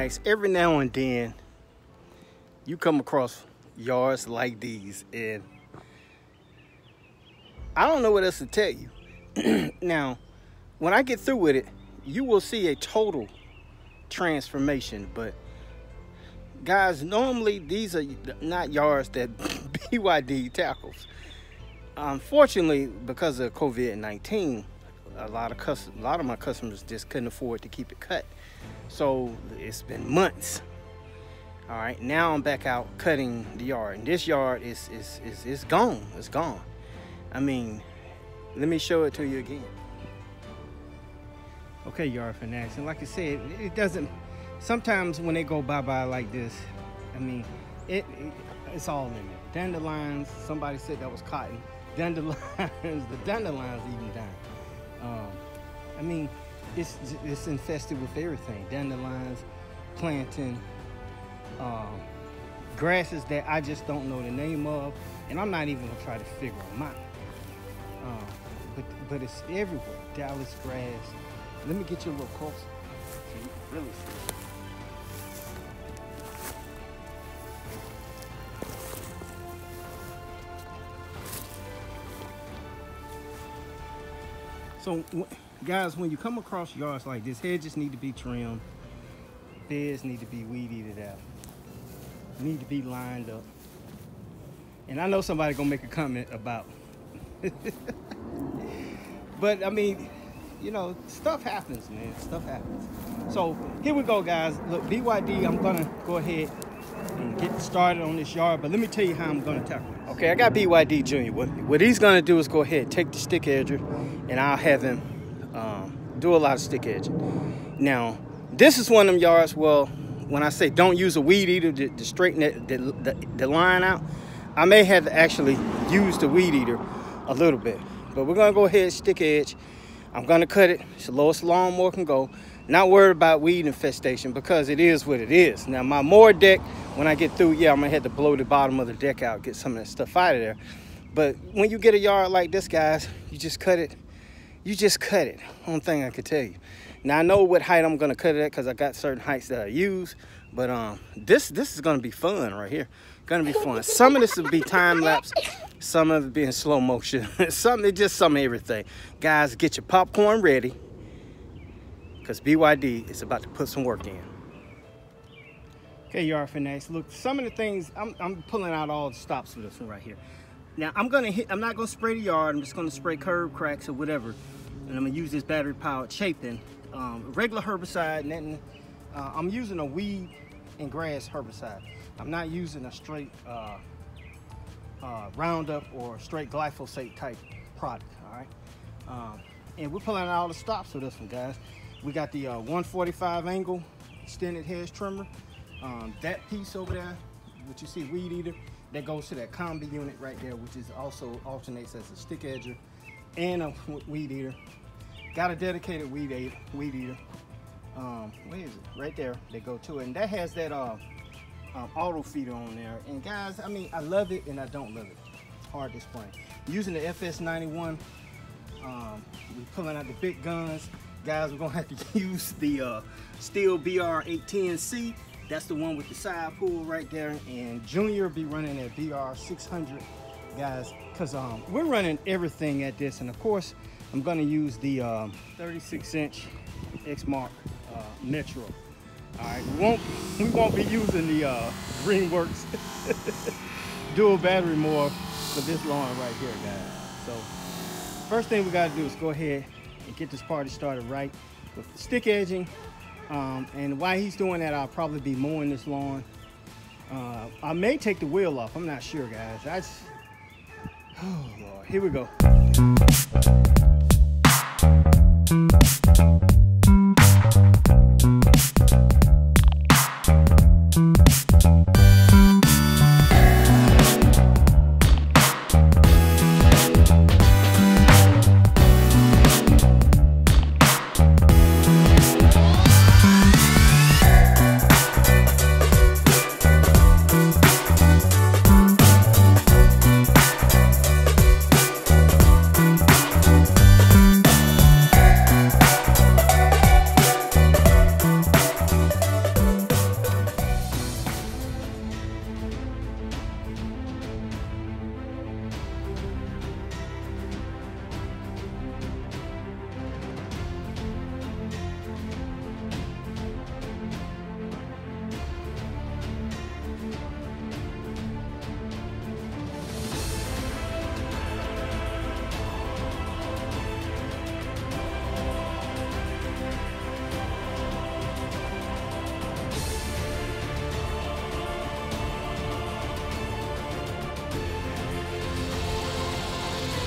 fanatics, every now and then you come across yards like these, and I don't know what else to tell you. Now, when I get through with it, you will see a total transformation. But guys, normally these are not yards that BYD tackles. Unfortunately, because of COVID-19, a lot of my customers just couldn't afford to keep it cut. So it's been months. All right, now I'm back out cutting the yard, and this yard is gone. It's gone. I mean, let me show it to you again. Okay, yard fanatics, and like I said, it doesn't. Sometimes when they go bye-bye like this, I mean, it's all in there. Dandelions. Somebody said that was cotton. Dandelions. The dandelions even dying. I mean, it's infested with everything. Dandelions, plantain, grasses that I just don't know the name of, and I'm not even gonna try to figure them out. But it's everywhere. Dallas grass. Let me get you a little closer so you can really see. So, guys, when you come across yards like this, hedges need to be trimmed, beds need to be weed eated out, need to be lined up. And I know somebody gonna make a comment about, but I mean, you know, stuff happens, man. Stuff happens. So here we go, guys. Look, BYD, I'm gonna go ahead and get started on this yard, but let me tell you how I'm gonna tackle it. Okay, I got BYD Jr. What he's gonna do is go ahead, take the stick edger, and I'll have him do a lot of stick edging. Now, this is one of them yards, well, when I say don't use a weed eater to straighten the line out, I may have to actually use the weed eater a little bit. But we're gonna go ahead, stick edge. I'm gonna cut it. It's the lowest lawnmower can go. Not worried about weed infestation because it is what it is. Now my mower deck, when I get through, yeah, I'm gonna have to blow the bottom of the deck out, get some of that stuff out of there. But when you get a yard like this, guys, you just cut it. You just cut it. Only thing I could tell you. Now I know what height I'm gonna cut it at because I got certain heights that I use. But this is gonna be fun right here. Gonna be fun. Some of this will be time lapse. Some of it be in slow motion. Some of everything. Guys, get your popcorn ready, because BYD is about to put some work in. Okay, yard fanatics. Look, some of the things, I'm pulling out all the stops for this one right here. Now, I'm not gonna spray the yard. I'm just gonna spray curb cracks or whatever. And I'm gonna use this battery powered chafing. Regular herbicide, nothing. I'm using a weed and grass herbicide. I'm not using a straight Roundup or straight glyphosate type product, all right? And we're pulling out all the stops for this one, guys. We got the 145 angle extended hedge trimmer. That piece over there, which you see weed eater, that goes to that combi unit right there, which is also alternates as a stick edger and a weed eater. Got a dedicated weed eater. Where is it? Right there. They go to it, and that has that auto feeder on there. And guys, I mean, I love it and I don't love it. Hard to explain. Using the FS91, we're pulling out the big guns. Guys, we're gonna have to use the Steel BR810C. That's the one with the side pull right there. And Junior will be running that BR600, guys, because we're running everything at this. And of course, I'm gonna use the 36-inch Exmark Metro. All right, we won't be using the Greenworks dual battery mower for this lawn right here, guys. So first thing we got to do is go ahead and get this party started right with the stick edging. And while he's doing that, I'll probably be mowing this lawn. I may take the wheel off. I'm not sure, guys. Oh Lord, here we go.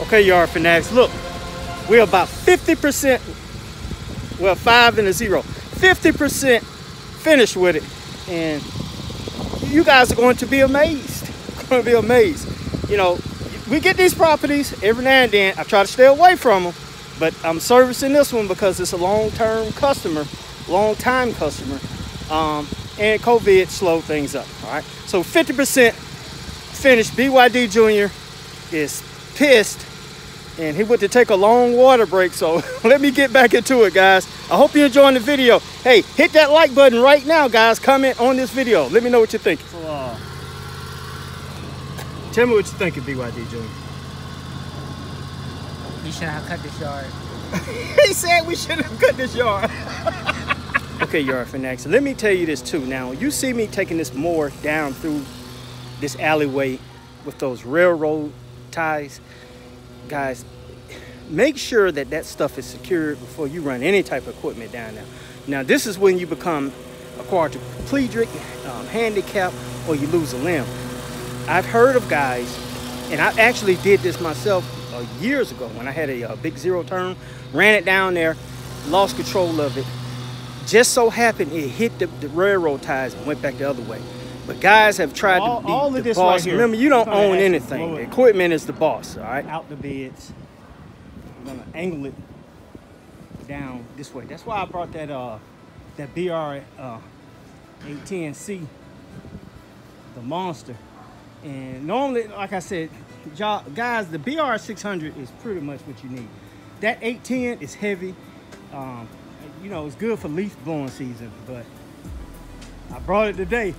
Okay, yard fanatics, look, we're about 50%, well, 5 and a 0, 50% finished with it. And you guys are going to be amazed. Going to be amazed. You know, we get these properties every now and then. I try to stay away from them, but I'm servicing this one because it's a long-term customer, long-time customer, and COVID slowed things up. All right, so 50% finished. BYD Jr. is pissed, and he went to take a long water break. So let me get back into it, guys. I hope you're enjoying the video. Hey, hit that like button right now, guys. Comment on this video. Let me know what you think. So, tell me what you think of BYD Jr. We should have cut this yard. He said we should have cut this yard. Okay, yard fanatics, let me tell you this too. Now, you see me taking this mower down through this alleyway with those railroad ties. Guys, make sure that that stuff is secured before you run any type of equipment down there. Now, this is when you become a quadriplegic, handicapped, or you lose a limb. I've heard of guys, and I actually did this myself years ago when I had a big zero turn, ran it down there, lost control of it. Just so happened it hit the railroad ties and went back the other way. But guys have tried to be the boss. Right, remember, you don't own anything. The equipment is the boss, all right? Out the beds. I'm gonna angle it down this way. That's why I brought that that BR 810C, the monster. And normally, like I said, guys, the BR 600 is pretty much what you need. That 810 is heavy. You know, it's good for leaf blowing season, but I brought it today.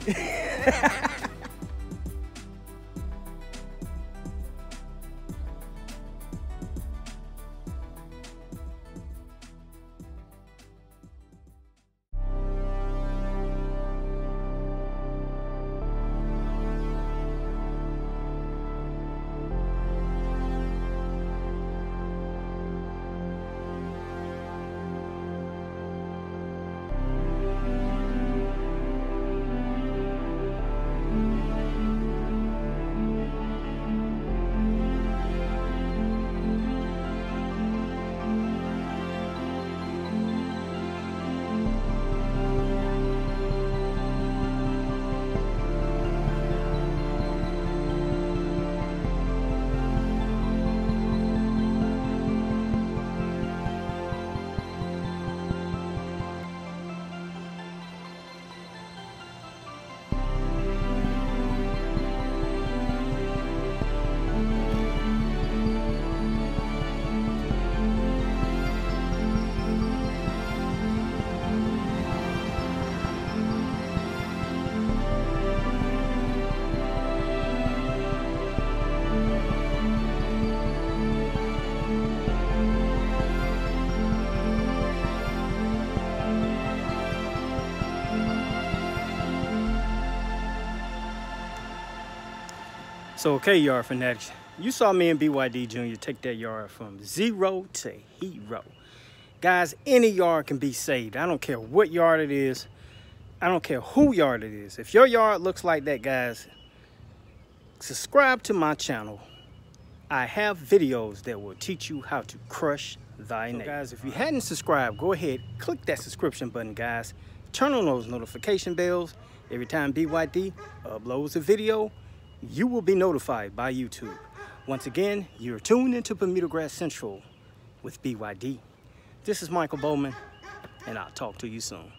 So, okay, yard fanatics, you saw me and BYD Jr. take that yard from 0 to hero. Guys, any yard can be saved. I don't care what yard it is. I don't care who yard it is. If your yard looks like that, guys, subscribe to my channel. I have videos that will teach you how to crush thy neighbor. Guys, if you hadn't subscribed, go ahead, click that subscription button, guys. Turn on those notification bells. Every time BYD uploads a video, you will be notified by YouTube. Once again, you're tuned into Bermudagrass Central with BYD. This is Michael Bowman, and I'll talk to you soon.